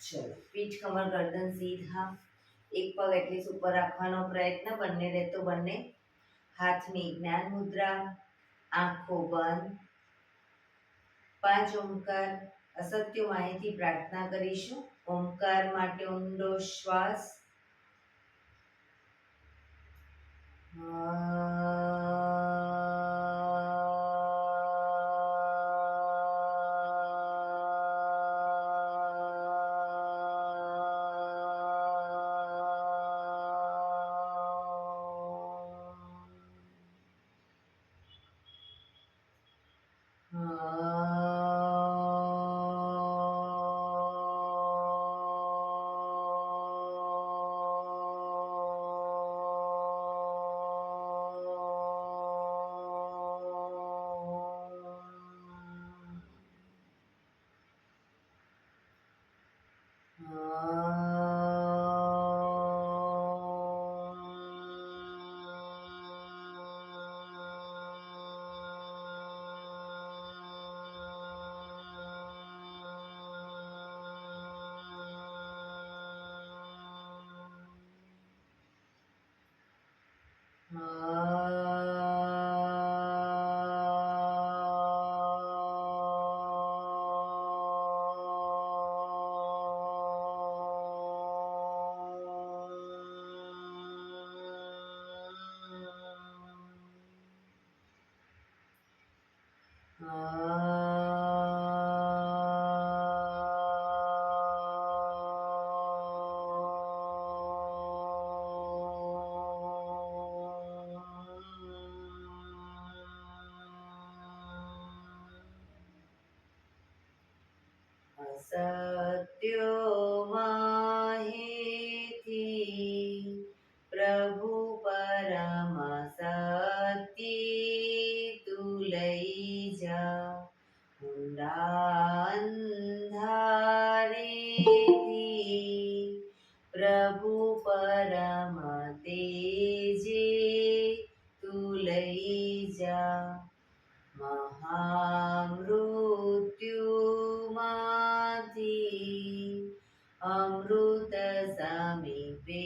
ચલો, પીઠ કમર ગરદન સીધા, એક પગ એટલીસ્ટ ઉપર રાખવાનો પ્રયત્ન, બંને રહેતો બંને હાથની જ્ઞાન મુદ્રા, આંખો બંધ. 5 ઓમકાર અસત્ય માહિતી પ્રાર્થના કરીશું. ઓમકાર માટે ઊંડો શ્વાસ. સત્યો માહિતી પ્રભુ પરમ સત્ય તું લઈ જા. ઊંડા અંધારેથી પ્રભુ પરમ તેજે તું લઈ જા. મહામૃત્યુમાંથી અમૃત સમીપે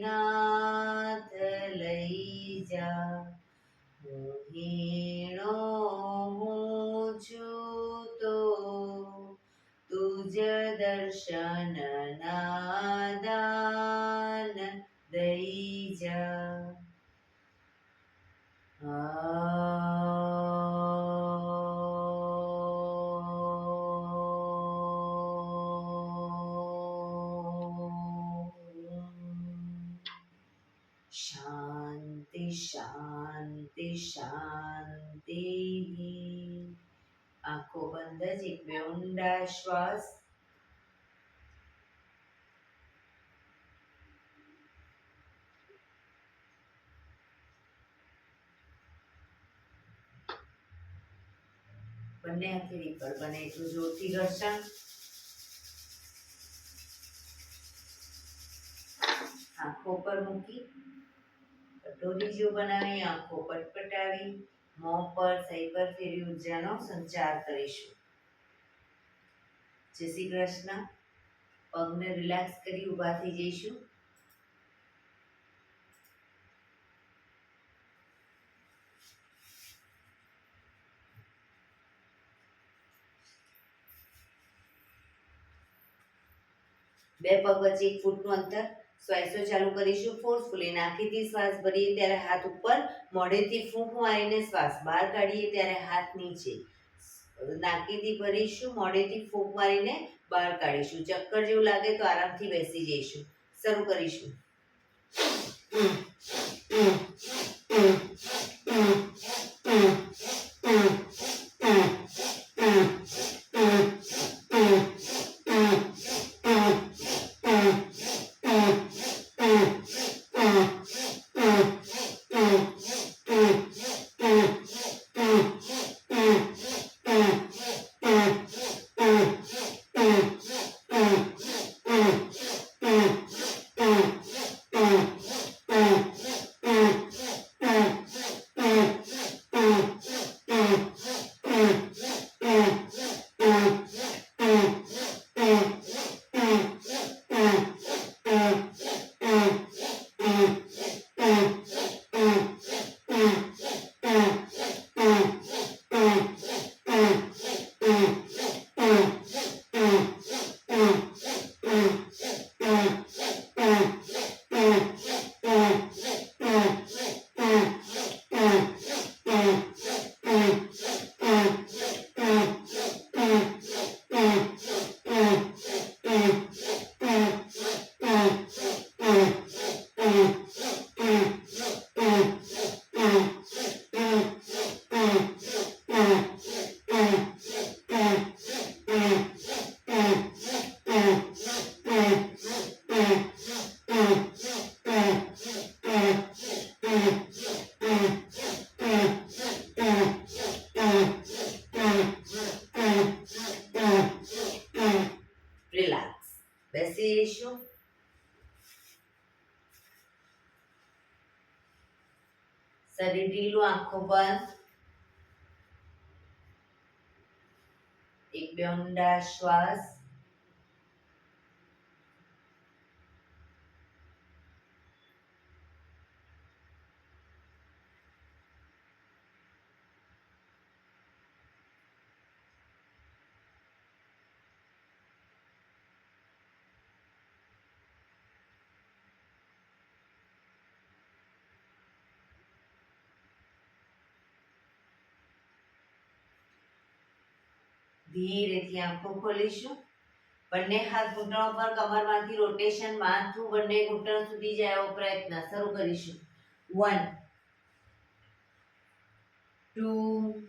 નાથ લઈ જા. હું હીણો હું છું તો તુજ દર્શન ના દાન દઈ જા. શાંતિ શાંતિ શાંતિ. આંખો બંધ જ એક બે ઊંડા શ્વાસ. બંને હથેળી પર બને એટલું જોરથી ઘર્ષણ. આંખો પર મૂકી કટોરી જો બનાવી આંખો પટપટાવી મોં પર સૈબર ફેરી ઉર્જાનો સંચાર કરીશું. જય શ્રી કૃષ્ણ. પગને રિલેક્સ કરી ઊભા થઈ જઈશું. બે પગ વચ્ચે 1 ફૂટનું અંતર. શ્વાસો ચાલુ કરીશું. ફોર્સફુલી નાકીથી શ્વાસ ભરીએ ત્યારે હાથ ઉપર, મોઢેથી ફૂંક મારીને શ્વાસ બહાર કાઢીએ ત્યારે હાથ નીચે. નાકીથી ભરીશું, મોઢેથી ફૂંક મારીને બહાર કાઢીશું. ચક્કર જેવું લાગે તો આરામથી બેસી જઈશું. શરૂ કરીશું. ઢીલું, આંખો બંધ. એક બે ઊંડા શ્વાસ. ધીરેથી આંખો ખોલીશું. બંને હાથ ઘૂંટણો પર, કમરમાંથી રોટેશન, માથું બંને ઘૂંટણ સુધી જાય એવો પ્રયત્ન. શરૂ કરીશું. 1 2,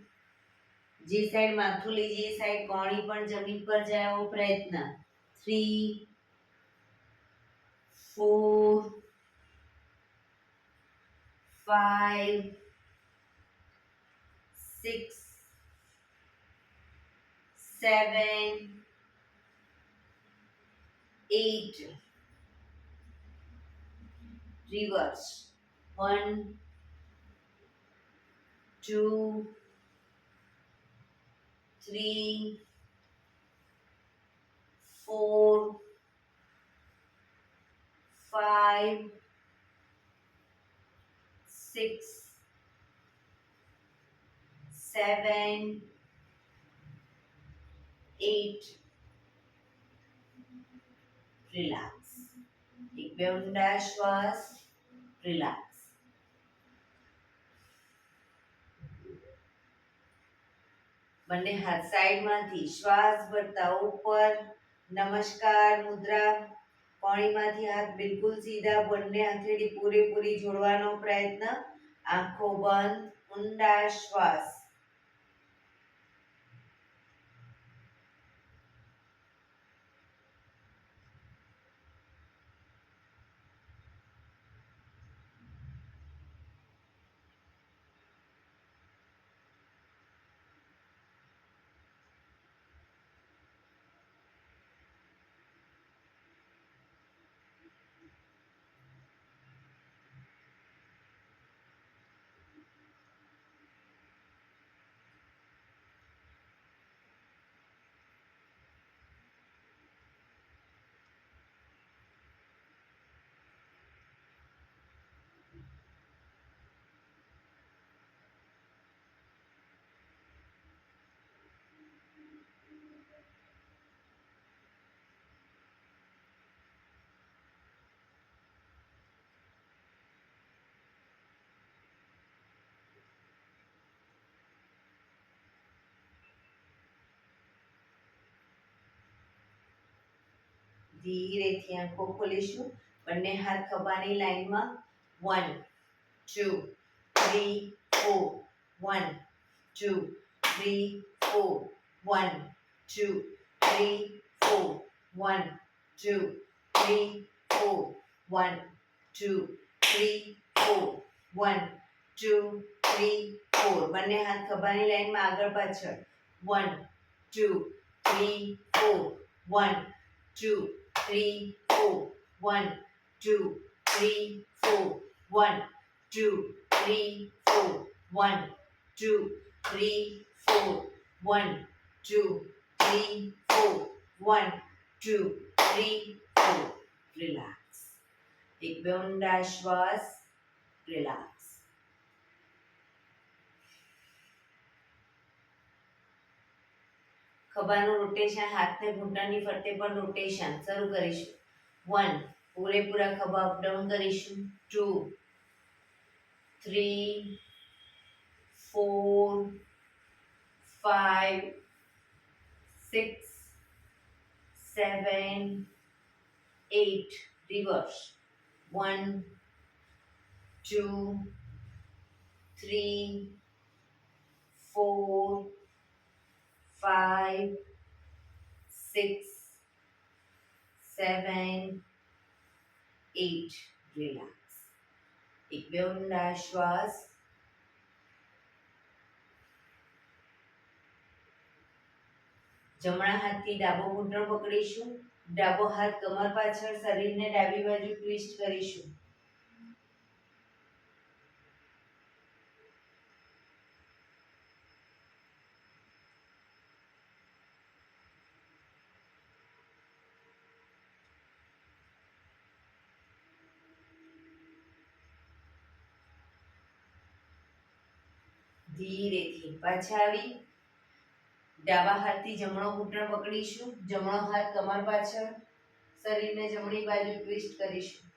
જે સાઈડ માથું લઈ જઈએ સાઈડ કોણી પણ જમીન પર જાય એવો પ્રયત્ન. 3 4 5 6 7 8. Reverse. 1 2 3 4 5 6 7 8. રિલેક્સ. એક બે ઊંડા શ્વાસ. રિલેક્સ. બંને હાથ સાઈડમાંથી શ્વાસ ભરતા ઉપર. નમસ્કાર મુદ્રા. કોણીમાંથી હાથ બિલકુલ સીધા, બંને હથેળી પૂરેપૂરી જોડવાનો પ્રયત્ન. આંખો બંધ. ઊંડા શ્વાસ. ધીરેથી આંખો ખોલીશું. બંને હાથ ખભાની લાઈનમાં. 1 2 3 4 1 2 3 4 1 2 3 4 1 2 3 4 1 2 3 4 1 2 3 4. બંને હાથ ખભાની લાઈનમાં, આગળ પાછળ. 1 2 3 4 1 2 3 4 1 2 3 4 1 2 3 4 1 2 3 4 1 2 3 4 1 2 3 4. રિલેક્સ. એક બે ઊંડા શ્વાસ. રિલેક્સ. ખભાનું રોટેશન, હાથને ઘૂંટણની ફરતે પણ રોટેશન. શરૂ કરીશું. 1 પૂરેપૂરા ખભા અપડાઉન કરીશું. 2 3 4 5 6 7 8. રિવર્સ. 1 2 3 4 5 6 7 8. રિલેક્સ. એક બે ઊંડા શ્વાસ. જમણા હાથથી ડાબો ઘૂંટણ પકડીશું. ડાબો હાથ કમર પાછળ, શરીરને ડાબી બાજુ ટ્વિસ્ટ કરીશું. ધીરેથી પાછા આવી ડાબા હાથથી જમણો ઘૂંટણ પકડીશું, જમણો હાથ કમર પાછળ, શરીરને જમણી બાજુ ટ્વિસ્ટ કરીશું.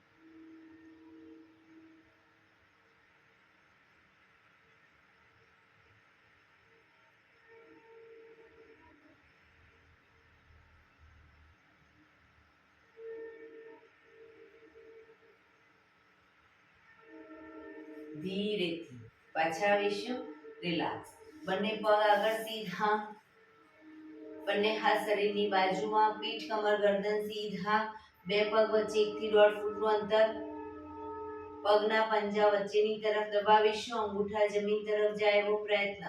ધીરેથી પાછા આવીશું. રિલેક્સ. બંને પગ આગળ સીધા, બંને હાથ શરીરની બાજુમાં, પીઠ કમર ગરદન સીધા, બે પગ વચ્ચે 1 થી 1.5 ફૂટનું અંતર, પગના પંજા વચ્ચેની તરફ દબાવીશું, અંગૂઠા જમીન તરફ જાય એવો પ્રયત્ન.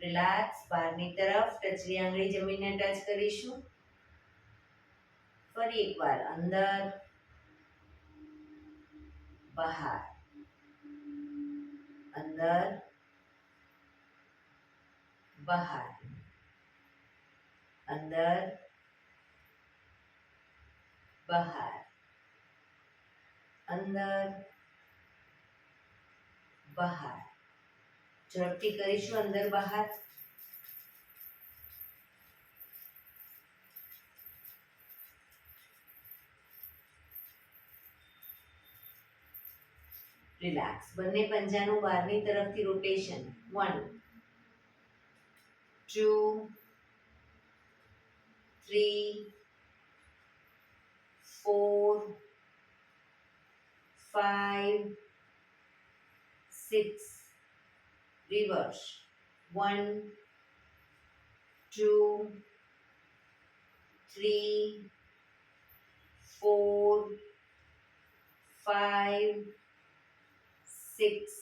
રિલેક્સ. બહારની તરફ ટચલી આંગળી જમીનને ટચ કરીશું. ફરી એકવાર અંદર, બહાર, અંદર, બહાર, અંદર, બહાર, અંદર, બહાર. ઝડપથી કરીશું અંદર બહાર. રિલેક્સ. બંને પંજાનું બહારની તરફથી રોટેશન. 1 2 3 4 5 6. રિવર્સ. 1 2 3 4 5 6.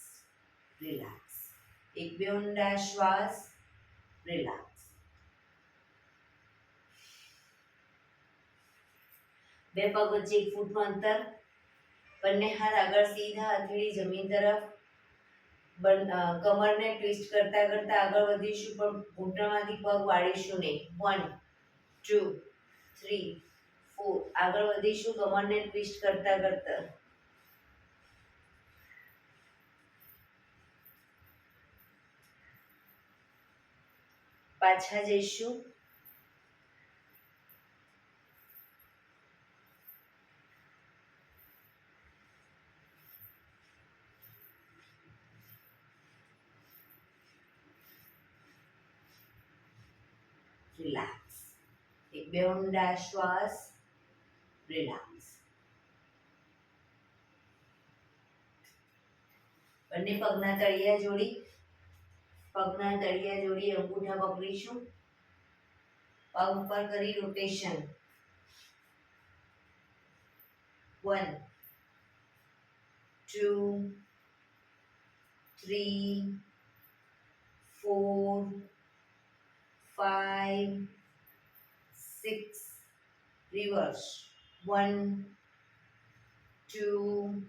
રિલેક્સ. એક બે ઊંડા શ્વાસ. રિલેક્સ. બે પગ વચ્ચે 1 ફૂટનું અંતર, બંને હાથ આગળ સીધા, હથેળી જમીન તરફ, કમરને ટ્વિસ્ટ કરતા કરતા આગળ વધીશું, પણ ઘૂંટણમાંથી પગ વાળીશું નહીં. 1 2 3 4. આગળ વધીશું કમરને ટ્વિસ્ટ કરતા કરતા. પાછા જઈશું. રિલેક્સ. એક બે ઊંડા શ્વાસ. રિલેક્સ. બંને પગના તળિયા જોડી, અંગૂઠા પકડીશું, પગ ઉપર કરી રોટેશન. 1 2 3 4 5 6. રિવર્સ. 1 2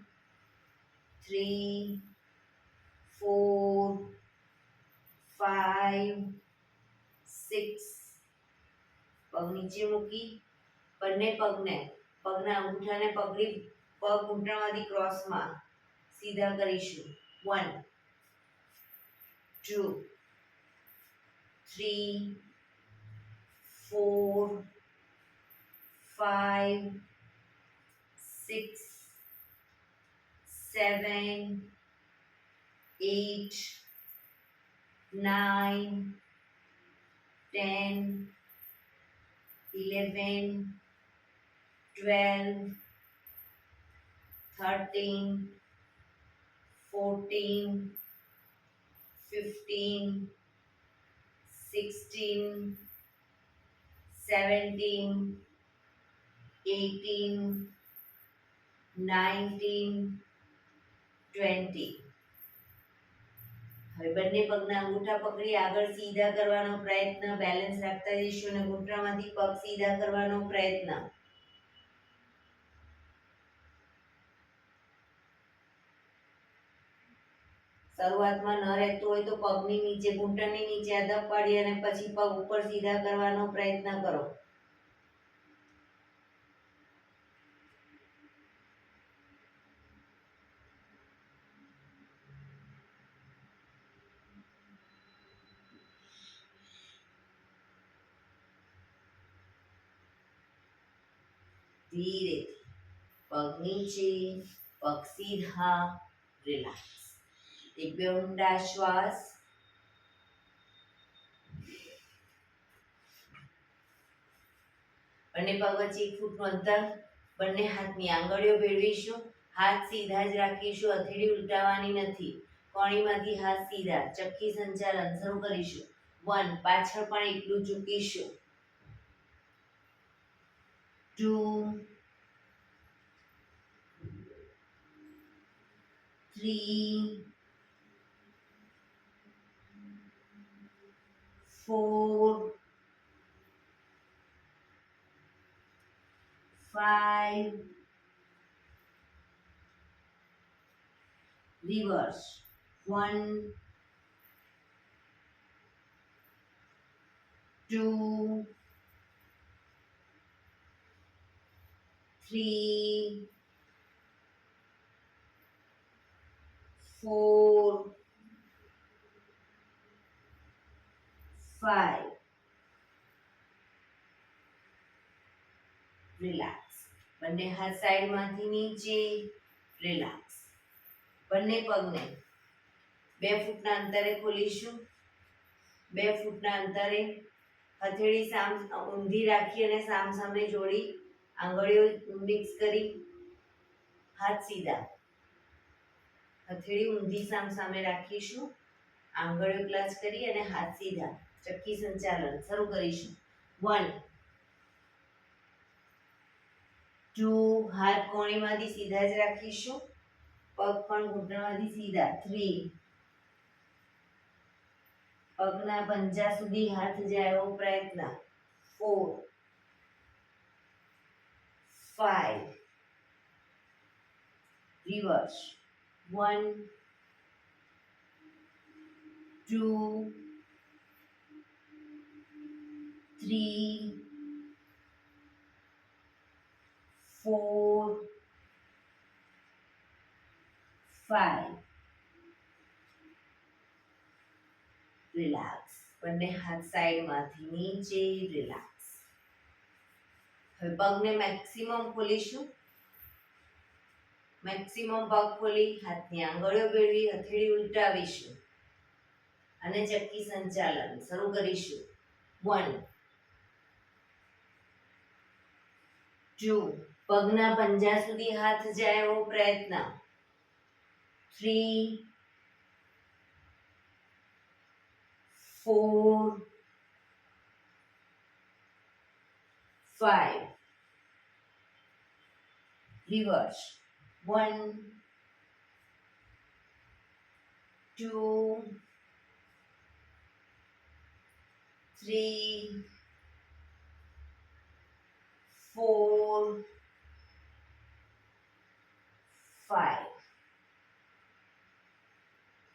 3 4 5 6. પગ નીચે મૂકી બંને પગના અંગૂઠાને પકડી પગ ઘૂંટણમાંથી ક્રોસમાં સીધા કરીશું. 1 2 3 4 5 6 7 8 9 10 11 12 13 14 15 16 17 18 19 20. હવે બંને પગના અંગૂઠા પકડી આગળ સીધા કરવાનો પ્રયત્ન, બેલેન્સ રાખતા જઈશું અને ઘૂંટણમાંથી પગ સીધા કરવાનો પ્રયત્ન. શરૂઆતમાં ન રહેતું હોય તો પગની નીચે, ઘૂંટણની નીચે અદબ પાડી અને પછી પગ ઉપર સીધા કરવાનો પ્રયત્ન કરો. ધીરેથી. પગ નીચે, પગ સીધા, રિલેક્સ. એક બે ઊંડા શ્વાસ. બંને પગ વચ્ચે 1 ફૂટનું અંતર. બંને હાથની આંગળીઓ ભેળવીશું. હાથ સીધા જ રાખીશું, હથેળી ઉલટાવવાની નથી. કોણીમાંથી હાથ સીધા. ચક્કી સંચાલન શરૂ કરીશું. 1, પાછળ પણ એટલું ઝૂકીશું. 2, 3, 4, 5, reverse. 1, 2, 3, 4, 5. રિલેક્સ. બંને હાથ સાઈડમાંથી નીચે. રિલેક્સ. બંને પગને 2 ફૂટના અંતરે ખોલીશું. 2 ફૂટના અંતરે હથેળી ઊંધી રાખી અને સામે જોડી, આંગળીઓ મિક્સ કરી, હાથ સીધા. હથેળી ઊંધી સામે રાખીશું, આંગળીઓ ક્લચ કરી અને હાથ સીધા. ચક્કી સંચાલન શરૂ કરીશું. 1, 2, હાથ કોણીમાંથી સીધા જ રાખીશું. પગ પણ ઘૂંટણમાંથી સીધા. 3, પગના પંજા સુધી હાથ જાય એવો પ્રયત્ન. 4, 5. રિવર્સ. 1, 2, 3, 4, 5. રિલેક્સ. બંને હાથ સાઈડમાંથી નીચે. રિલેક્સ. હવે પગને મેક્સિમમ ખોલીશું. મેક્સિમમ પગ ખોલી હાથની આંગળીઓ ભેળવી હથેળી ઉલટાવીશું અને ચક્કી સંચાલન શરૂ કરીશું. 1, 2, પગના પંજા સુધી હાથ જાય એવો પ્રયત્ન. 3, 4, 5. રિવર્સ. 1, 2, 3, 4, 5.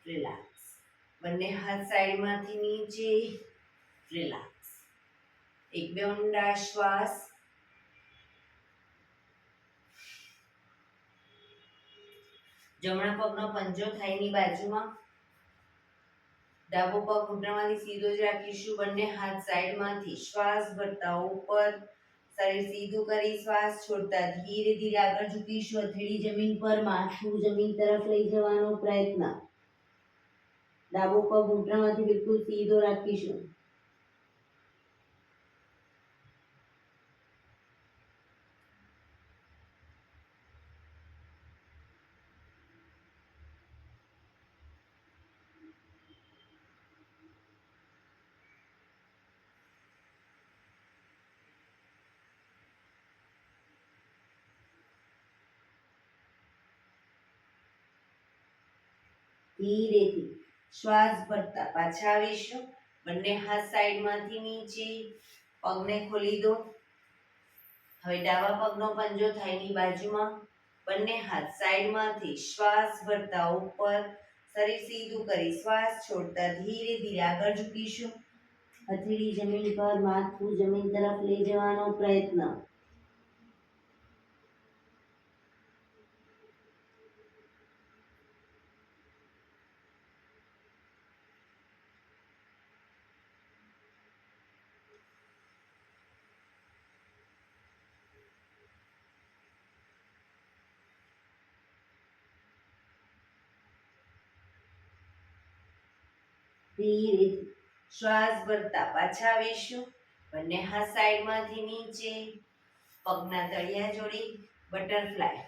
રિલેક્સ. બંને હાથ સાઈડમાંથી નીચે. રિલેક્સ. એક બે ઊંડા શ્વાસ. જમણા પગનો પંજો થાઈની બાજુમાં. ડાબો પગ ઘૂંટણમાંથી સીધો જ રાખીશું. બંને હાથ સાઈડમાંથી શ્વાસ ભરતા ઉપર. શરીર સીધું કરી શ્વાસ છોડતા ધીરે ધીરે આગળ ઝૂકીશું. હથેળી જમીન પર, માથું જમીન તરફ લઈ જવાનો પ્રયત્ન. ડાબો પગ ઘૂંટણમાંથી બિલકુલ સીધો રાખીશું. ધીરેથી શ્વાસ ભરતા પાછા આવીશું. બંને હાથ સાઈડમાંથી નીચે. પગને ખોલી દો. હવે ડાબા પગનો પંજો થાઈની બાજુમાં. બંને હાથ સાઈડમાંથી શ્વાસ ભરતા ઉપર. શરીર સીધું કરી શ્વાસ છોડતા ધીરે ધીરે આગળ ઝૂકીશું. હથેળી જમીન પર, માથું જમીન તરફ લઈ જવાનો પ્રયત્ન. ધીરે શ્વાસ ભરતા પાછા આવીશું. બંને હાથ સાઈડમાંથી નીચે, પગના તળિયા જોડી બટરફ્લાય.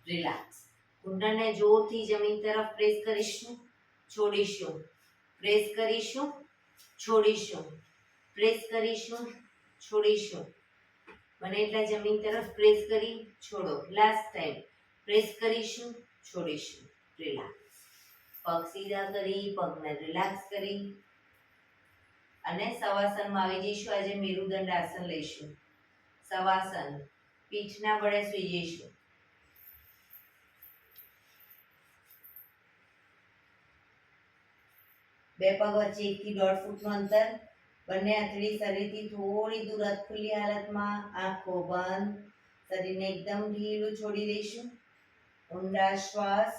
રિલેક્સ. ઘૂંટણને જોરથી જમીન તરફ પ્રેસ કરીશું, છોડીશું, પ્રેસ કરીશું, છોડીશું, પ્રેસ કરીશું, છોડીશું. બને એટલા જમીન તરફ પ્રેસ કરી છોડો. લાસ્ટ ટાઈમ પ્રેસ કરીશું, છોડીશું. રિલેક્સ. પગ સીધા કરી, પગને રિલેક્સ કરી અને સવાસનમાં આવી જઈશું. આજે મેરુદંડ આસન લઈશું. સવાસન, પીઠના બળે સૂઈ જઈશું. બે પગ વચ્ચે 1 થી 1.5 ફૂટનું અંતર. બંને આંતરડી શરીરથી થોડી દૂર ખુલ્લી હાલતમાં, આંખો બંધ. શરીરને એકદમ ઢીલું છોડી દઈશું. ઊંડા શ્વાસ.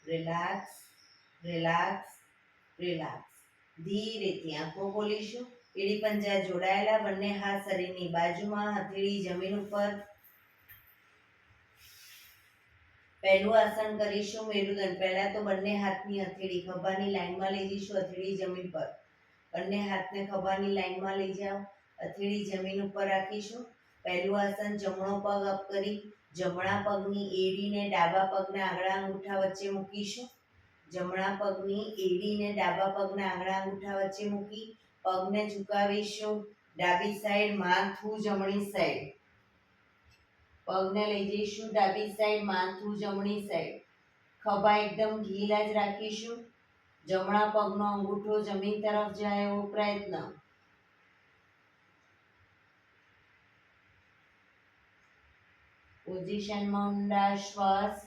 Relax, relax, relax. ધીરેથી આંખો ખોલીશું. એડી પંજા જોડાયેલા, બંને હાથ શરીરની બાજુમાં, હથેળી જમીન ઉપર. પહેલું આસન કરીશું મેરુદંડ. પહેલા તો બંને હાથની હથેળી ખભાની લાઈનમાં લઈ જઈશું. હથેળી જમીન પર. બંને હાથને ખભાની લાઈનમાં લઈ જાઓ. હથેળી જમીન ઉપર રાખીશું. પહેલું આસન, જમણો પગ અપ કરી જમણા પગની એડીને ડાબા પગના આંગળા અંગૂઠા વચ્ચે મૂકીશું. જમણા પગની એડીને ડાબા પગના આંગળા અંગૂઠા વચ્ચે મૂકી પગને ઝુકાવીશું. ડાબી સાઈડ, માથું જમણી સાઈડ. પગને લઈ જઈશું ડાબી સાઈડ, માથું જમણી સાઈડ. ખભા એકદમ ઢીલા જ રાખીશું. જમણા પગનો અંગૂઠો જમીન તરફ જાય એવો પ્રયત્ન. પોઝિશનમાં ઊંડા શ્વાસ.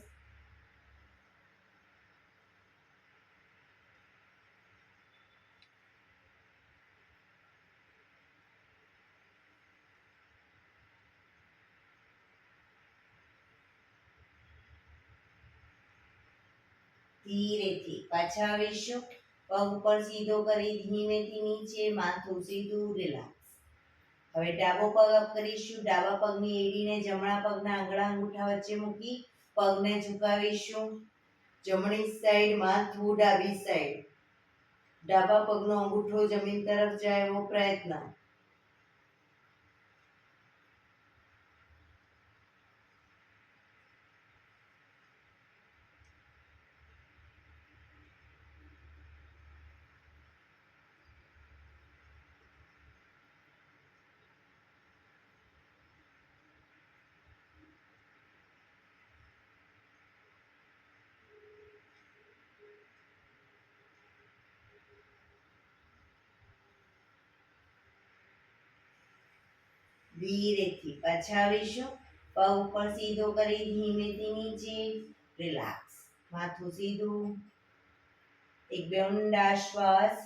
ધીરેથી પાછા આવીશું. પગ ઉપર સીધો કરી ધીમેથી નીચે, માથું સીધું. રિલેક્સ. હવે ડાબો પગ અપ કરીશું. ડાબા પગની એડીને જમણા પગના આંગળા અંગૂઠા વચ્ચે મૂકી પગને ઝુકાવીશું. જમણી સાઈડ, માથું ડાબી સાઈડ. ડાબા પગનો અંગૂઠો જમીન તરફ જાય એવો પ્રયત્ન. ધીરેથી પાછા આવીશું. પગ ઉપર સીધો કરી ધીમેથી નીચે. રિલેક્સ. માથું સીધું. એક બે ઊંડા શ્વાસ.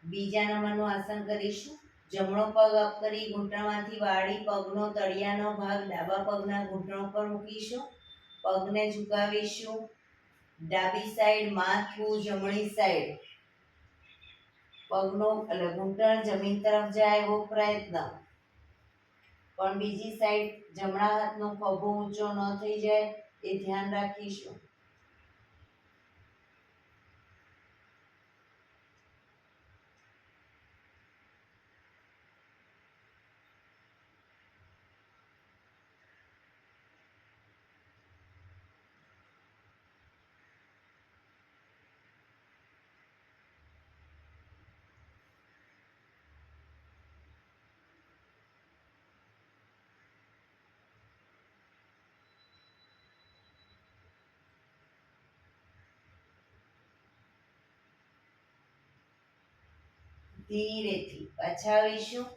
બીજા નંબરનું આસન કરીશું. જમણો પગ અપ કરી ઘૂંટણમાંથી વાળી પગનો તળિયાનો ભાગ ડાબા પગના ઘૂંટણ પર મૂકીશું. પગને ઝુકાવીશું. ડાબી સાઈડ, માથું જમણી સાઈડ. પગનો ઘૂંટણ જમીન તરફ જાય એવો પ્રયત્ન. પણ બીજી સાઈડ જમણા હાથનો ખભો ઊંચો ન થઈ જાય એ ધ્યાન રાખીશું. ધીરેથી પાછાવીશું.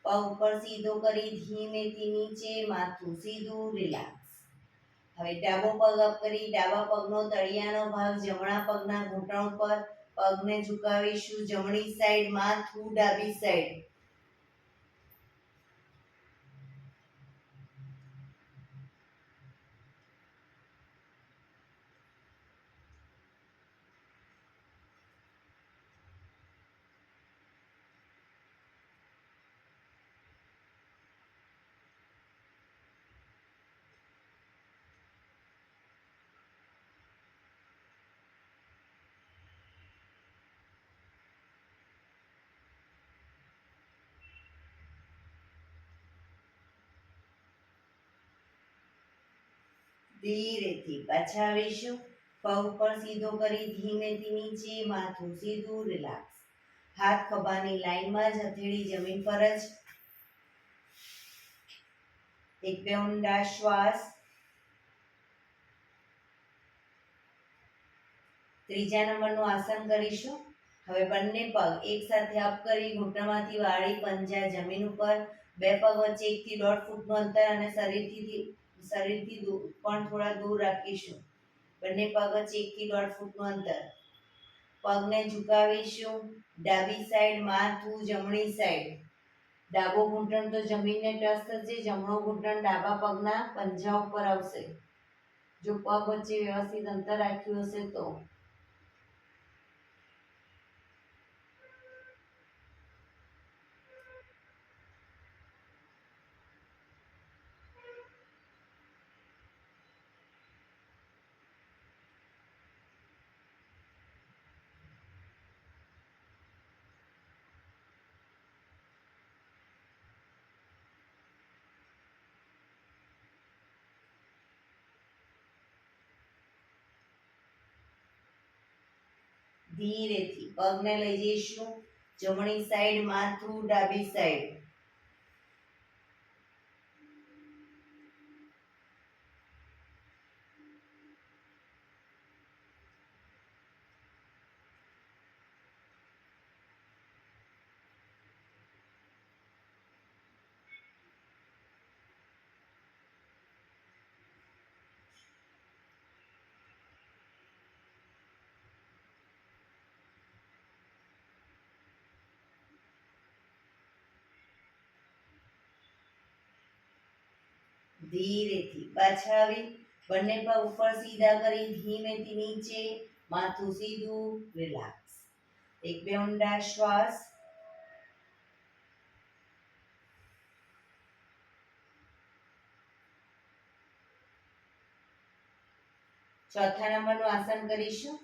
પગ ઉપર સીધો કરી ધીમેથી નીચે, માથું સીધું, રિલેક્સ. હવે ડાબો પગ અપ કરી ડાબા પગનો તળિયાનો ભાગ જમણા પગના ઘૂંટણ પર, પગને ઝુકાવીશું જમણી સાઈડ, માથું ડાબી સાઈડ. ધીરેથી પાછા આવીશું. પગ ઉપર સીધો કરી ધીમેથી નીચે, માથું સીધું, રિલેક્સ. હાથ ખભાની લાઈનમાં જ, હથેળી જમીન પર જ. એક બે ઊંડા શ્વાસ. ત્રીજા નંબરનું આસન કરીશું. હવે બંને પગ એક સાથે અપ કરી ઘૂંટણમાંથી વાળી પંજા જમીન ઉપર, બે પગ વચ્ચે 1 થી 1.5 ફૂટનું અંતર અને શરીરથી પણ થોડા દૂર રાખીશું. બંને પગ વચ્ચે 1 થી 1.5 ફૂટનું અંતર. પગને ઝુકાવીશું ડાબી સાઈડ, માથું જમણી સાઈડ. ડાબો ઘૂંટણ તો જમીનને ટચ થશે, જમણો ઘૂંટણ ડાબા પગના પંજા ઉપર આવશે. જો પગ વચ્ચે વ્યવસ્થિત અંતર રાખ્યું હશે તો. ધીરેથી પગને લઈ જઈશું જમણી સાઈડ, માથું ડાબી સાઈડ. ધીરેથી પાછા આવી બંને પગ ઉપર સીધા કરી ધીમેથી નીચે, માથું સીધું, રિલેક્સ. એક બે ઊંડા શ્વાસ. ચોથા નંબરનું આસન કરીશું.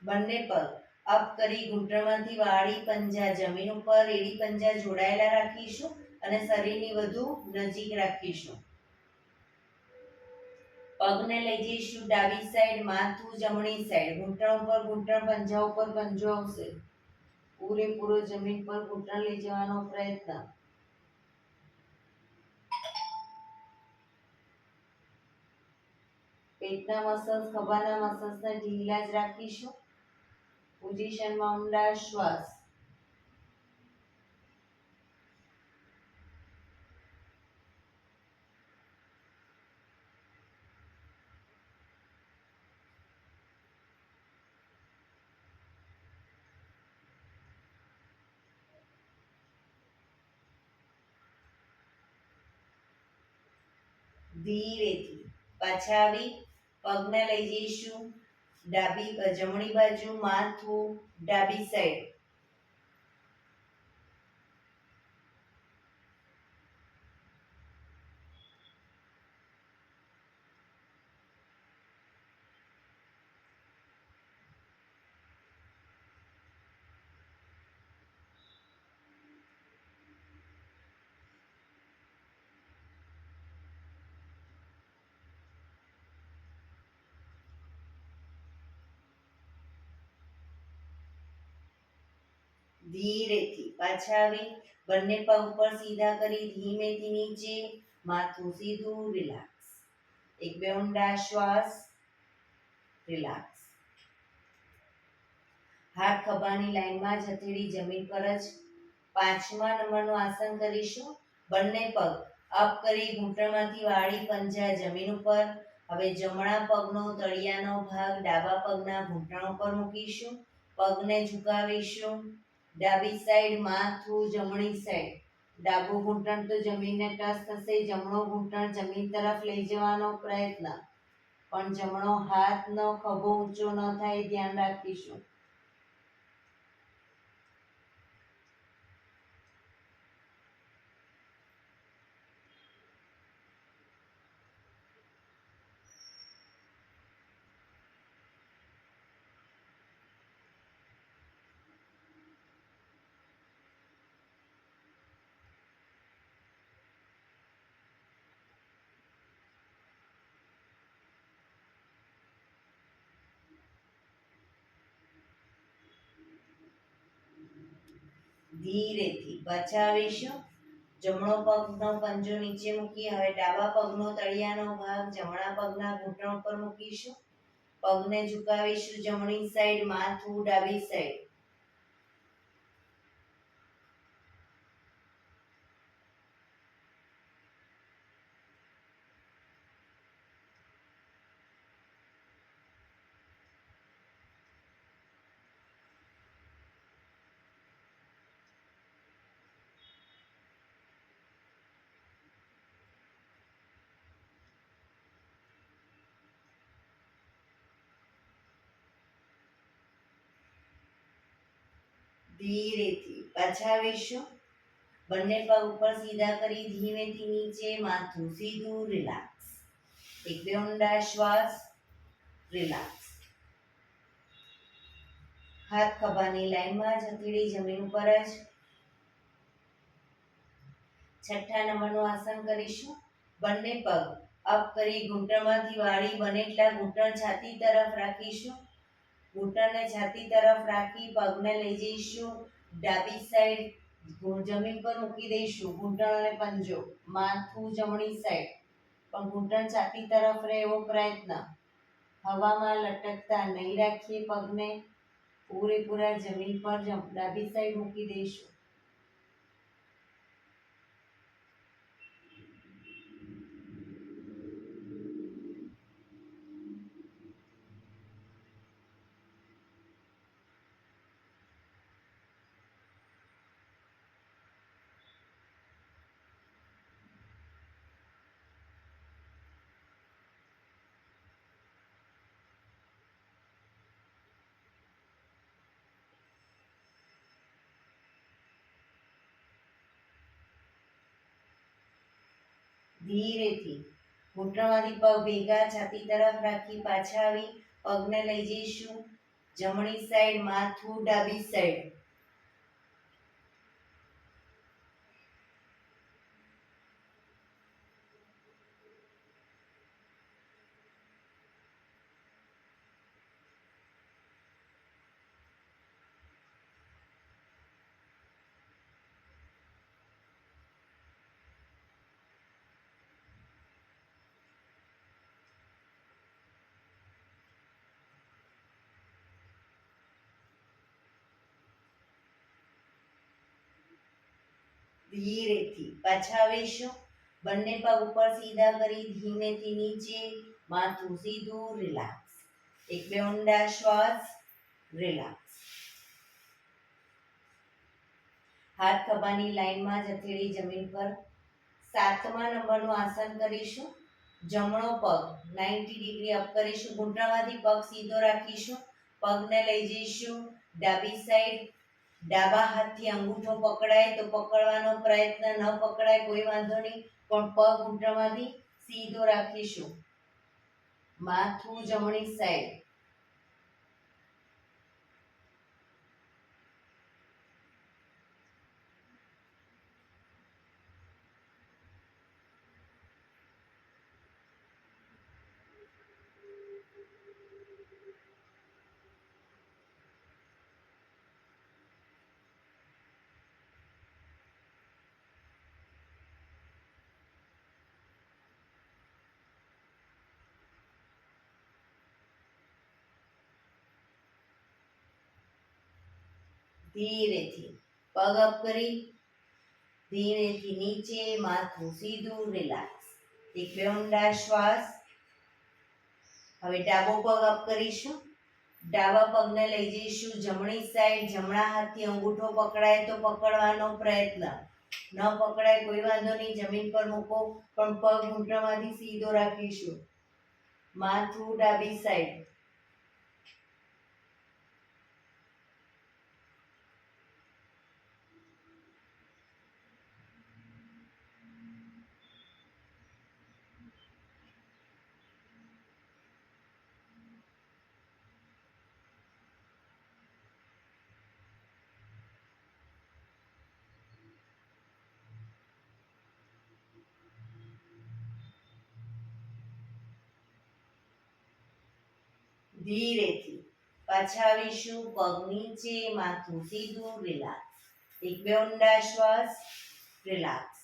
બંને પગ અપ કરી ઘૂંટણમાંથી વાળી પંજા જમીન ઉપર, એડી પંજા જોડાયેલા રાખીશું અને શરીરની વધુ નજીક રાખીશું. પગને લઈ જઈશું ડાબી સાઈડ, માથું જમણી સાઈડ. ઘૂંટણ ઉપર ઘૂંટણ, પંજા ઉપર પંજો આવશે. પૂરેપૂરો જમીન પર ઘૂંટણ લઈ જવાનો પ્રયત્ન. પેટના મસલ્સ, ખભાના મસલ્સને ઢીલા જ રાખીશું. પોઝિશનમાં ઊંડા શ્વાસ. ધીરેથી પાછા આવી પગને લઈ જઈશું જમણી બાજુ, માથું ડાબી સાઈડ. ધીરેથી પાછા આવી બંને પગ ઉપર સીધા કરી ધીમેથી નીચે, માથું સીધું, રિલેક્સ. એક બે ઊંડા શ્વાસ. રિલેક્સ. હાથ ખભાની લાઈનમાં જ હથેળી જમીન પર જ. 5મા નંબરનું આસન કરીશું. બંને પગ અપ કરી ઘૂંટણમાંથી વાળી પંજા જમીન ઉપર. હવે જમણા પગનો તળિયાનો ભાગ ડાબા પગના ઘૂંટણ ઉપર મૂકીશું. પગને ઝુકાવીશું. ડાબી સાઈડ માથું જમણી સાઈડ. ડાબું ઘૂંટણ તો જમીનને ટચ થશે. જમણો ઘૂંટણ જમીન તરફ લઈ જવાનો પ્રયત્ન, પણ જમણો હાથનો ખભો ઊંચો ન થાય ધ્યાન રાખીશું. ધીરેથી બચાવીશું. જમણો પગનો પંજો નીચે મૂકી હવે ડાબા પગનો તળિયાનો ભાગ જમણા પગના ઘૂંટણ ઉપર મૂકીશું. પગને ઝુકાવીશું જમણી સાઈડ, માથું ડાબી સાઈડ. ધીરેથી પાછાવીશું. બંને પગ ઉપર સીધા કરી ધીમેથી નીચે, માથું સીધું, રિલેક્સ. એક બે ઊંડા શ્વાસ, રિલેક્સ. હાથ ખભાની લાઈનમાં જ હથેળી જમીન ઉપર જ. 6થા નંબરનું આસન કરીશું. બંને પગ અપ કરી ઘૂંટણમાંથી વાળી બને એટલા ઘૂંટણ છાતી તરફ રાખીશું. ઘૂંટણને છાતી તરફ રાખી પગને લઈ જઈશું ડાબી સાઈડ, જમીન પર મૂકી દઈશું. ઘૂંટણ અને પંજો, માથું જમણી સાઈડ, પણ ઘૂંટણ છાતી તરફ રહે એવો પ્રયત્ન. હવામાં લટકતા નહીં રાખીએ પગને. પૂરેપૂરા જમીન પર ડાબી સાઈડ મૂકી દઈશું. ધીરેથી ઘૂંટણમાંથી પગ ભેગા છાતી તરફ રાખી પાછા આવી પગને લઈ જઈશું જમણી સાઈડ, માથું ડાબી સાઈડ. ધીરેથી પાછા આવીશું. બંને પગ ઉપર સીધા કરી ધીમેથી નીચે, માથું સીધું, રિલેક્સ. એક બે ઊંડા શ્વાસ, રિલેક્સ. હાથ ખભાની લાઈનમાં જ હથેળી જમીન પર. 7મા નંબરનું આસન કરીશું. જમણો પગ 90 ડિગ્રી અપ કરીશું. ઘૂંટણમાંથી પગ સીધો રાખીશું. પગને લઈ જઈશું ડાબી સાઈડ. ડાબા હાથથી અંગૂઠો પકડાય તો પકડવાનો પ્રયત્ન, ન પકડાય કોઈ વાંધો નહીં, પણ પગ ઘૂંટણમાંથી સીધો રાખીશું. માથું જમણી સાઈડ. ધીરેથી પગ અપ કરી ધીરેથી નીચે, માથું સીધું, રિલેક્સ. એક બે ઊંડા શ્વાસ. હવે ડાબો પગ અપ કરીશું. ડાબા પગને લઈ જઈશું જમણી સાઈડ. જમણા હાથથી અંગૂઠો પકડાય તો પકડવાનો પ્રયત્ન. ન પકડાય કોઈ વાંધો નહીં, જમીન પર મૂકો, પણ પગ ઘૂંટણમાંથી સીધો રાખીશું. માથું ડાબી સાઈડ. ધીરેથી પાછા આવીશું. પગ નીચે, માથું સીધું, રિલેક્સ. એક બે ઊંડા શ્વાસ. રિલેક્સ.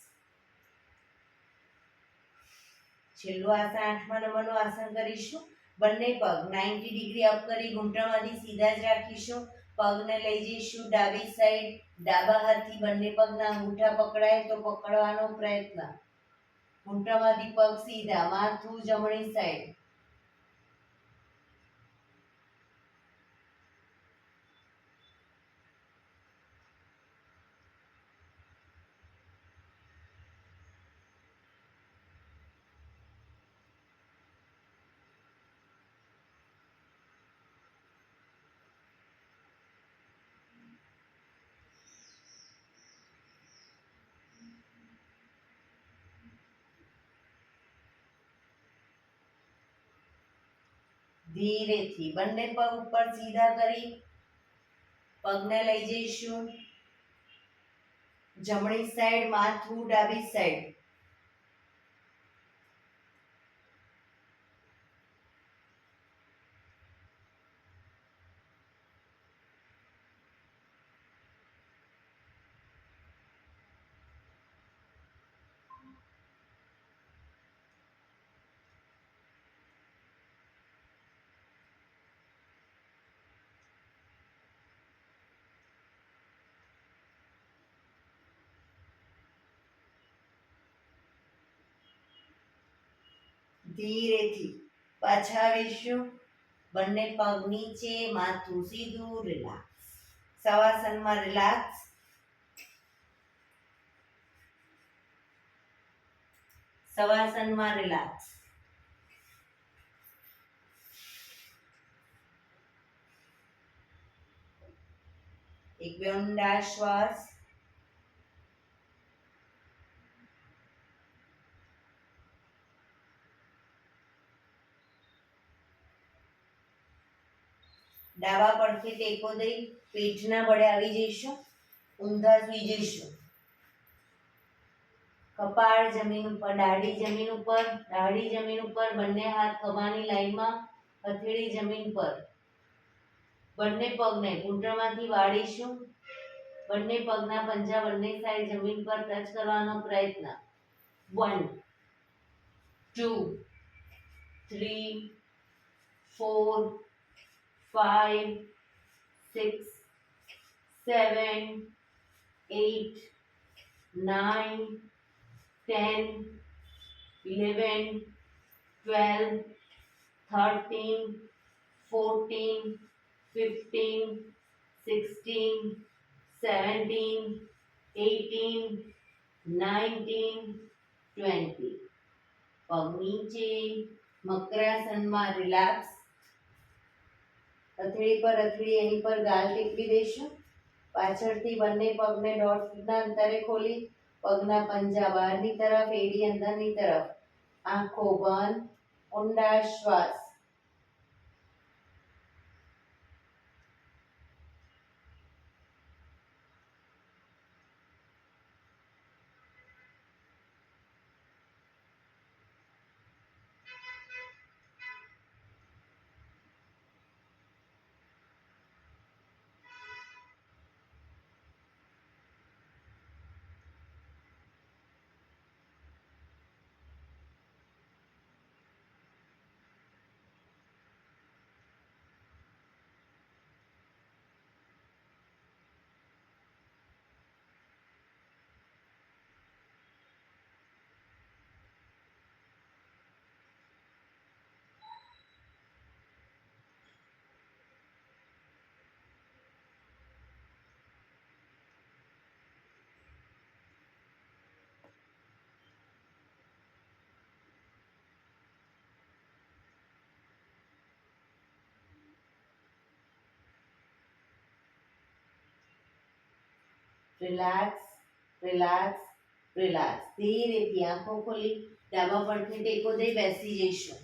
છેલ્લું આસન 8મા નંબરનું આસન કરીશું. બંને પગ 90 ડિગ્રી અપ કરી ઘૂંટણમાંથી સીધા જ રાખીશું. પગને લઈ જઈશું ડાબી સાઈડ. ડાબા હાથથી બંને પગના અંગૂઠા પકડાય તો પકડવાનો પ્રયત્ન. ઘૂંટણમાંથી પગ સીધા, માથું જમણી સાઈડ. ધીરેથી બંને પગ ઉપર સીધા કરી પગને લઈ જઈશું જમણી સાઈડ, માથું ડાબી સાઈડ. ધીરેથી પાછા આવીશું. બંને પગ નીચે, માથું સીધું, રિલેક્સ. શવાસનમાં રિલેક્સ. શવાસનમાં રિલેક્સ. એક બે ઊંડા શ્વાસ. ડાબા પડખે ટેકો દઈ પીઠના બળે આવી જઈશું. ઊંધા સુઈ જઈશું. કપાળ જમીન ઉપર, દાઢી જમીન ઉપર, દાઢી જમીન ઉપર. બંને હાથ ખભાની લાઈનમાં, હથેળી જમીન પર. બંને પગને ઘૂંટણમાંથી વાળીશું. બંને પગના પંજા બંને સાઈડ જમીન પર ટચ કરવાનો પ્રયત્ન. 1 2 3 4 5 6 7 8 9 10 11 12 13 14 15 16 17 18 19 20. પગ નીચે, મકરાસનમાં રિલેક્સ. હથેળી પર હથેળી એની પર ગાલ ટેકવી દઈશું. પાછળથી બંને પગને 1.5 ફૂટના અંતરે ખોલી પગના પંજા બહારની તરફ, એડી અંદરની તરફ. આંખો બંધ. ઊંડા શ્વાસ. Relax, relax, relax. ધીરેથી આંખો ખોલી ડાબા પગને ટેકો દઈ બેસી જઈશું.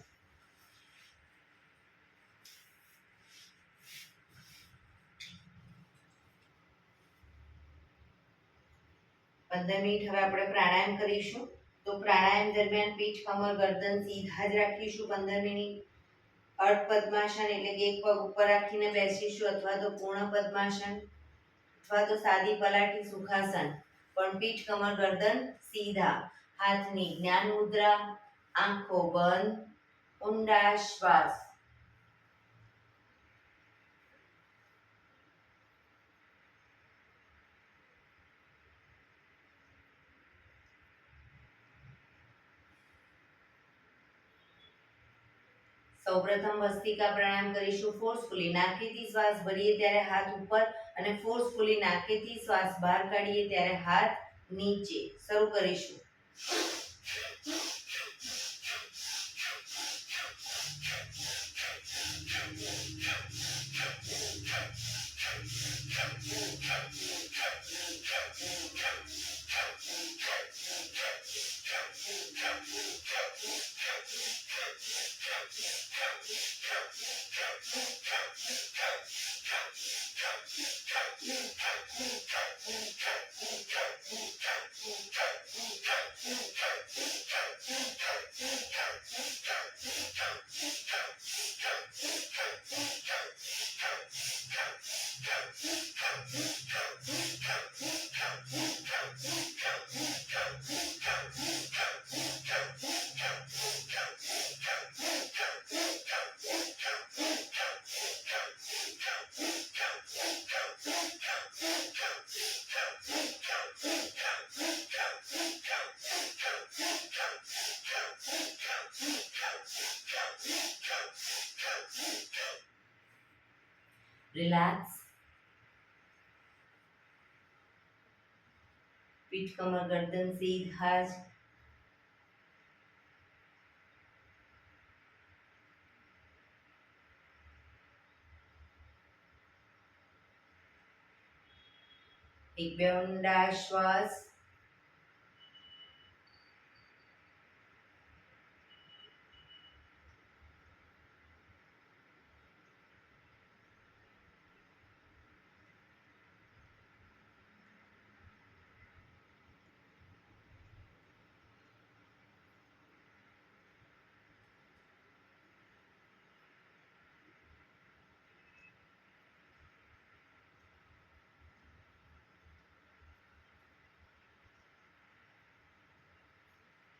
15 મિનિટ હવે આપણે પ્રાણાયામ કરીશું. તો પ્રાણાયામ દરમિયાન પીઠ, કમર, ગરદન સીધા જ રાખીશું 15 મિનિટ. અર્ધ પદ્માસન એટલે કે એક પગ ઉપર રાખીને બેસીશું, અથવા તો પૂર્ણ પદ્માસન, અથવા તો સાદી પલાઠી સુખાસન. પણ પીઠ, કમર, ગરદન સીધા. હાથની જ્ઞાન મુદ્રા, આંખો બંધ, ઊંડા શ્વાસ. સૌપ્રથમ ભસ્ત્રિકા પ્રાણાયામ કરીશું. ફોર્સફુલી નાકેથી શ્વાસ ભરીએ ત્યારે હાથ ઉપર અને ફોર્સફુલી નાકેથી શ્વાસ બહાર કાઢીએ ત્યારે હાથ નીચે. શરૂ કરીશું. રિલેક્સ. પીઠ, કમર, ગરદન સીધા જ. એક બે ઊંડા શ્વાસ.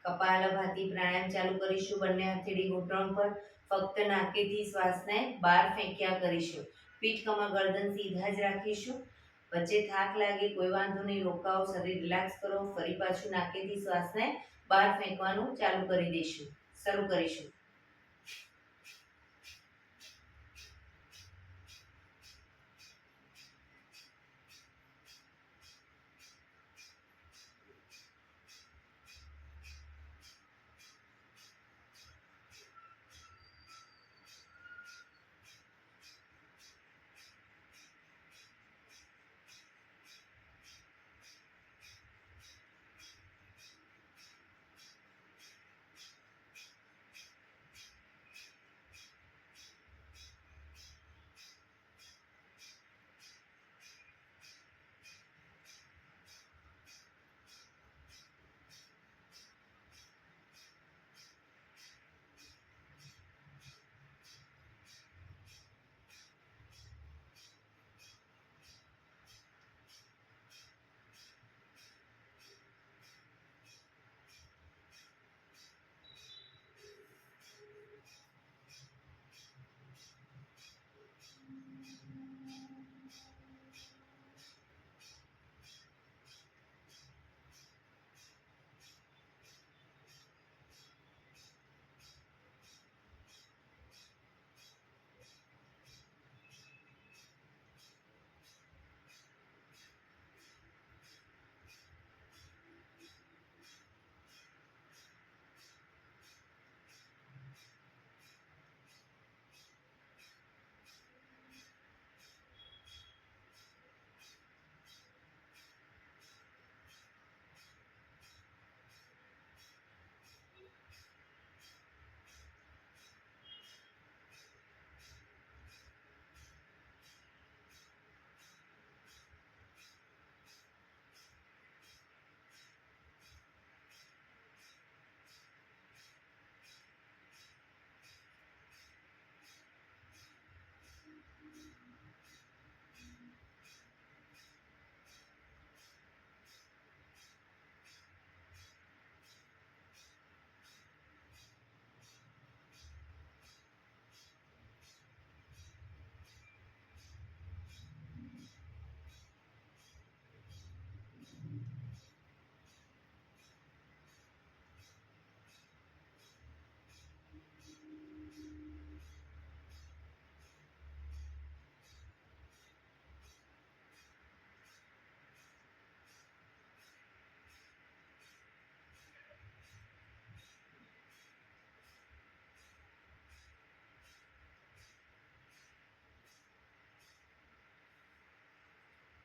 કપાલભાતિ પ્રાણાયામ ચાલુ કરીશું. બંને હથેળી ઘૂંટણ પર. ફક્ત નાકેથી શ્વાસને બહાર ફેંક્યા કરીશું. પીઠ, કમર, ગરદન સીધા જ રાખીશું. વચ્ચે થાક લાગે કોઈ વાંધો નહીં, રોકાઓ, શરીર રિલેક્સ કરો. ફરી પાછું નાકેથી શ્વાસને બહાર ફેંકવાનું ચાલુ કરી દઈશું. શરૂ કરીશું.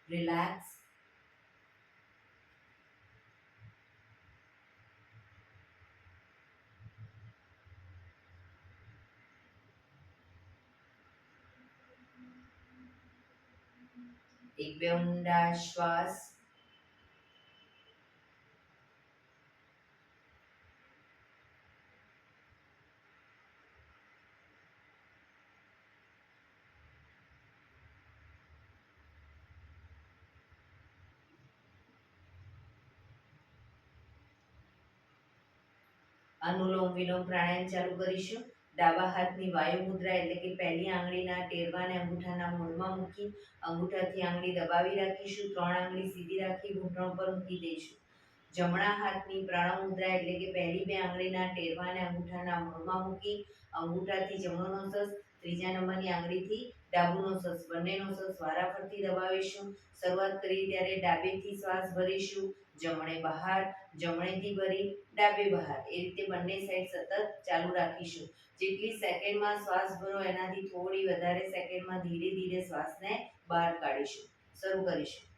રિલેક્સ. એક બે ઊંડા શ્વાસ. અનુલોમ વિલોમ પ્રાણાયામ ચાલુ કરીશું. ડાબા હાથની વાયુ મુદ્રા એટલે કે પહેલી આંગળીના ટેરવાને અંગૂઠાના મૂળમાં મૂકી અંગૂઠાથી આંગળી દબાવી રાખીશું. 3 આંગળી સીધી રાખી ઘૂંટણ પર મૂકી દઈશું. જમણા હાથની પ્રણવ મુદ્રા એટલે કે પહેલી 2 આંગળીના ટેરવાને અંગૂઠાના મૂળમાં મૂકી અંગૂઠાથી જમણો નોસસ, ત્રીજા નંબરની આંગળીથી ડાબુ નોસસ, બંને નોસસ વારાફરતી દબાવીશું. શરૂઆત કરીએ ત્યારે ડાબેથી શ્વાસ ભરીશું, જમણે બહાર, જમણેથી ભરી ડાબે બહાર, એ રીતે બંને સાઈડ સતત ચાલુ રાખીશું. જેટલી સેકન્ડમાં શ્વાસ ભરો એનાથી થોડી વધારે સેકન્ડમાં ધીરે ધીરે શ્વાસને બહાર કાઢીશું. શરૂ કરીશું.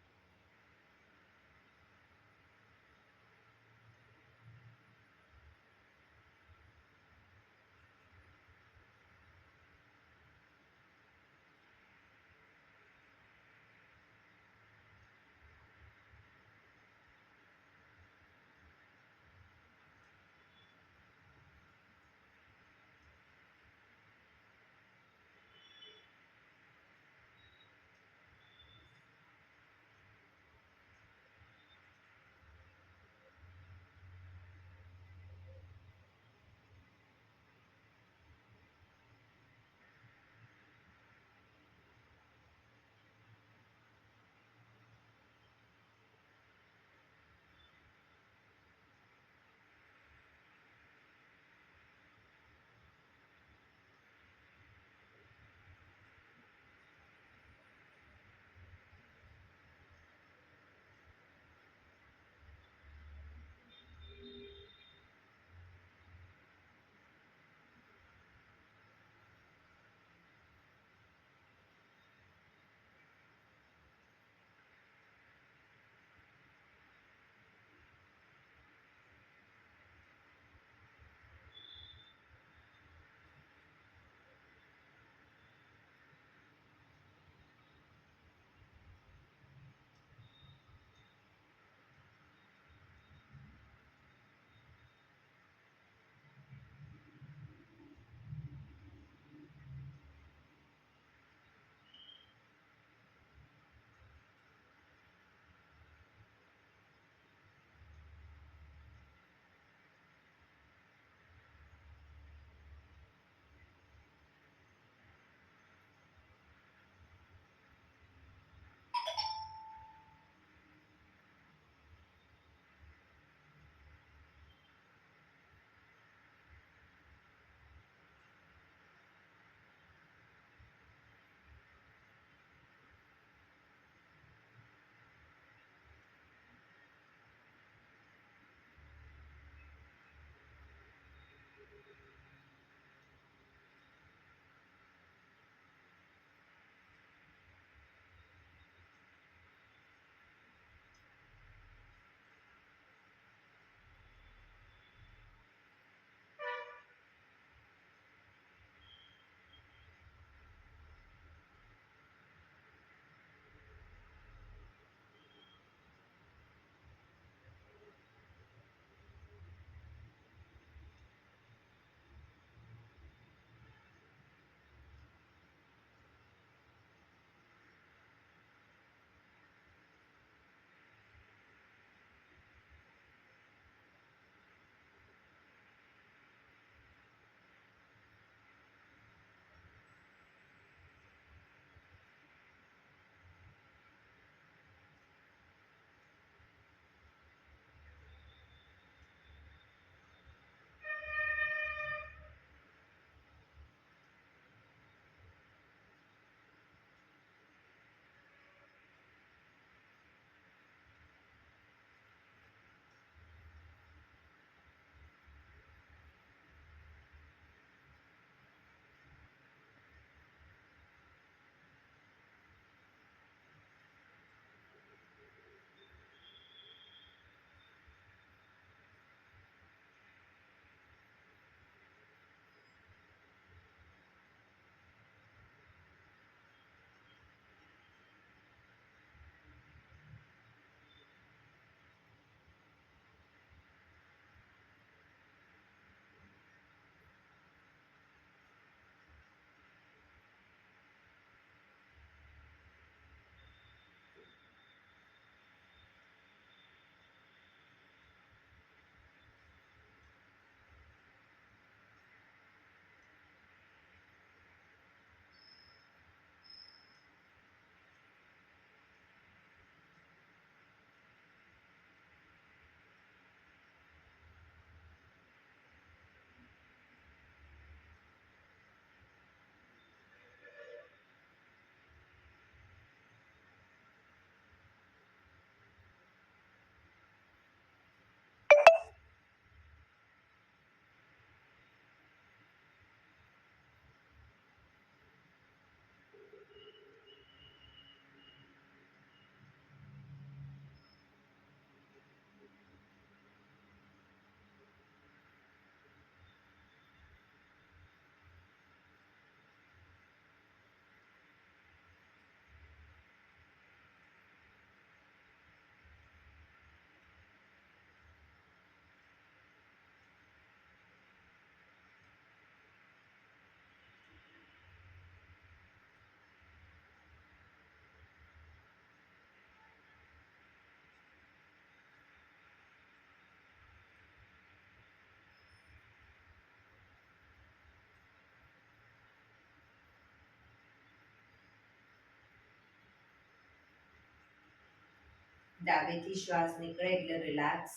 ડાબેથી શ્વાસ નીકળે એટલે રિલેક્સ.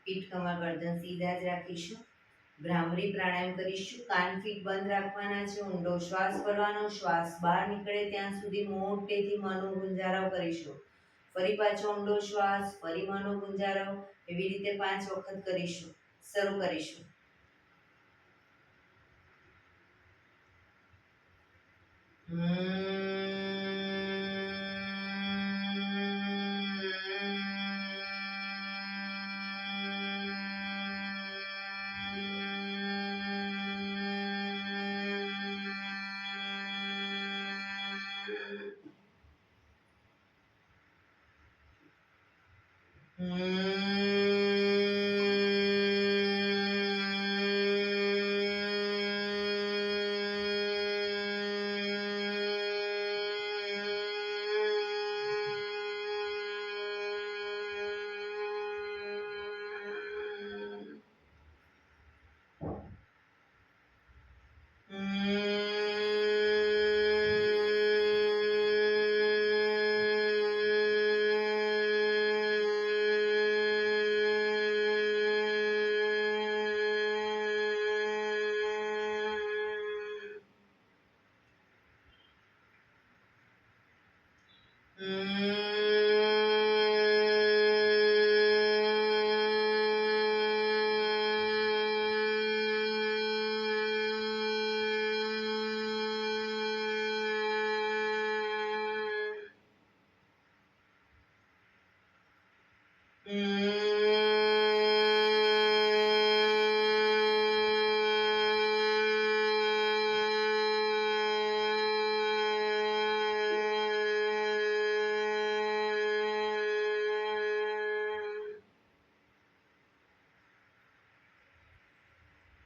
પીઠ કમર ગરદન સીધા જ રાખીશું. ભ્રામરી પ્રાણાયામ કરીશું. કાન ફીટ બંધ રાખવાના છે. ઊંડો શ્વાસ ભરવાનો. શ્વાસ બહાર નીકળે ત્યાં સુધી મોટેથી મનનો ગુંજારાવ કરીશું. ફરી પાછો ઊંડો શ્વાસ, ફરી મનનો ગુંજારાવ. એવી રીતે 5 વખત કરીશું. શરૂ કરીશું.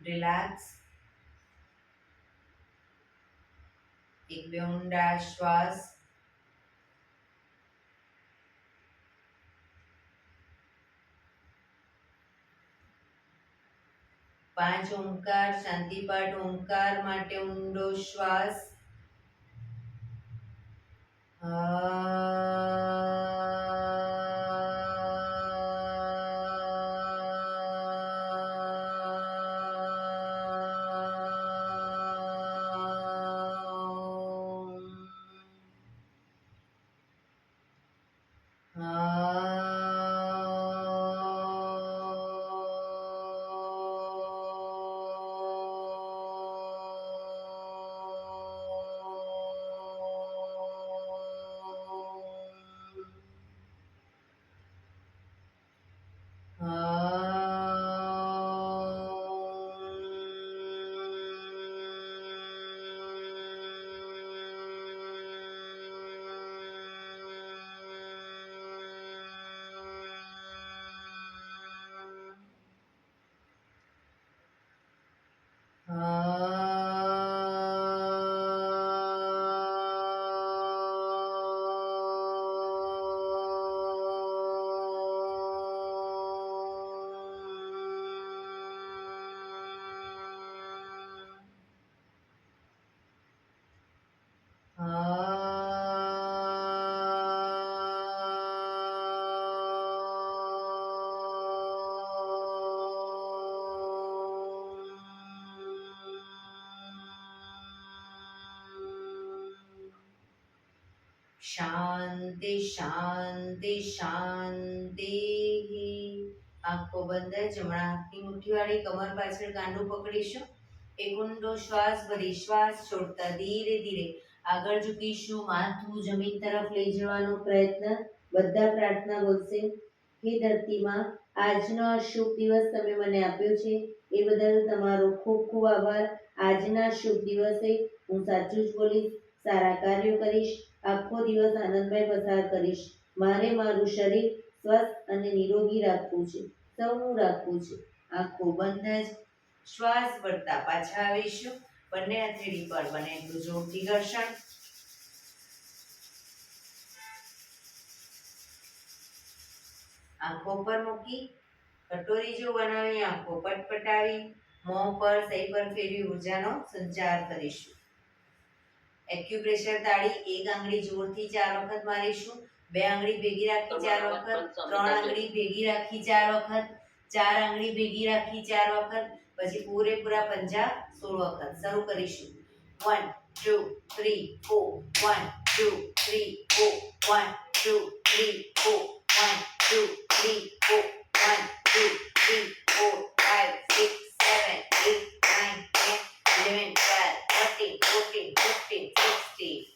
રિલેક્સ. એક બે ઊંડા શ્વાસ. પાંચ ઓમકાર શાંતિપાઠ. ઓમકાર માટે ઊંડો શ્વાસ. શાંતિ શાંતિ શાંતિ. આંખો બંધ. જમણા હાથની મુઠ્ઠીવાળી કમર પાછળ કાંડું પકડીશું. એક ઊંડો શ્વાસ ભરી શ્વાસ છોડતા ધીરે ધીરે આગળ ઝૂકીશું. માથું જમીન તરફ લઈ જવાનો પ્રયત્ન. બધા પ્રાર્થના બોલશે. હે ધરતીમાં, આજનો આ શુભ દિવસ તમે મને આપ્યો છે એ બદલ તમારો ખૂબ ખૂબ આભાર. આજના શુભ દિવસે હું સાચું જ બોલીશ, સારા કાર્યો કરીશ, આખો દિવસ આનંદમય પસાર કરીશ. મારે મારું શરીર સ્વસ્થ અને નિરોગી રાખવું છે, સૌનું રાખવું છે. આંખો બંધ જ શ્વાસ ભરતા પાછા આવીશું. બંને હથેળી પર બને એટલું જોરથી ઘર્ષણ. આંખો પર મૂકી કટોરી જો બનાવી આંખો પટપટાવી મોં પર સહી પર ફેરવી ઉર્જાનો સંચાર કરીશું. એક્યુપ્રેશર તાળી એક આંગળી જોરથી 4 વખત મારીશું, બે આંગળી ભેગી રાખી 4 વખત, ત્રણ આંગળી ભેગી રાખી 4 વખત, ચાર આંગળી ભેગી રાખી 4 વખત, પછી પૂરેપૂરા પંજા 16 વખત. શરૂ કરીશું. 1 2 3 4 1 2 3 4 1 2 3 4 1 2 3 4 1 2 3 4 5 6 7 8 9 10 11 12 13 14 15 16.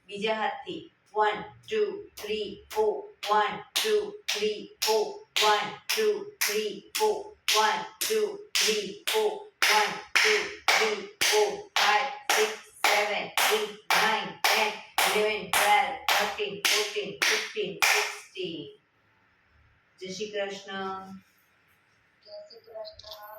બીજા હાથથી 1 2 3 4 1 2 3 4 1 2 3 4 1 2 3 4 1 2 3 4 5 6 7 8 9 10 11 12 13 14 15 16. જય શ્રી કૃષ્ણ. જય શ્રી કૃષ્ણ.